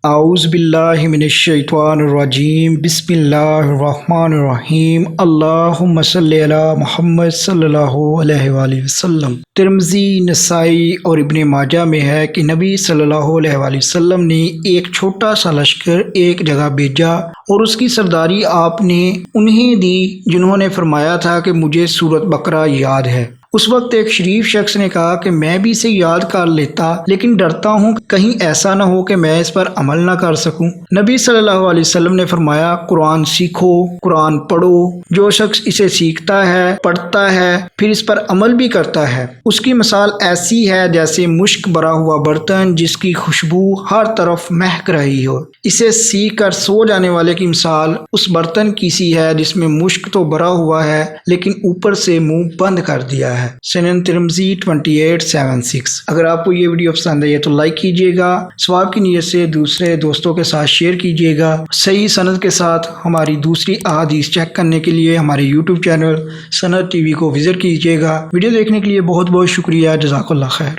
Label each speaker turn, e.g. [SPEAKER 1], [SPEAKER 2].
[SPEAKER 1] اعوذ باللہ من الشیطان الرجیم بسم اللہ الرحمن الرحیم اللہم صلی علی محمد صلی اللہ علیہ وآلہ وسلم۔ ترمذی، نسائی اور ابن ماجہ میں ہے کہ نبی صلی اللہ علیہ وآلہ وسلم نے ایک چھوٹا سا لشکر ایک جگہ بھیجا اور اس کی سرداری آپ نے انہیں دی جنہوں نے فرمایا تھا کہ مجھے سورۃ بقرہ یاد ہے۔ اس وقت ایک شریف شخص نے کہا کہ میں بھی اسے یاد کر لیتا، لیکن ڈرتا ہوں کہ کہیں ایسا نہ ہو کہ میں اس پر عمل نہ کر سکوں۔ نبی صلی اللہ علیہ وسلم نے فرمایا، قرآن سیکھو، قرآن پڑھو۔ جو شخص اسے سیکھتا ہے، پڑھتا ہے، پھر اس پر عمل بھی کرتا ہے، اس کی مثال ایسی ہے جیسے مشک بھرا ہوا برتن جس کی خوشبو ہر طرف مہک رہی ہو۔ اسے سیکھ کر سو جانے والے کی مثال اس برتن کی سی ہے جس میں مشک تو بھرا ہوا ہے لیکن اوپر سے منہ بند کر دیا ہے۔ سنن ترمذی 2876۔ اگر آپ کو یہ ویڈیو پسند ہے تو لائک کیجیے گا، ثواب کی نیت سے دوسرے دوستوں کے ساتھ شیئر کیجیے گا۔ صحیح سند کے ساتھ ہماری دوسری احادیث چیک کرنے کے لیے ہمارے یوٹیوب چینل سند ٹی وی کو وزٹ کیجیے گا۔ ویڈیو دیکھنے کے لیے بہت بہت شکریہ۔ جزاک اللہ خیر۔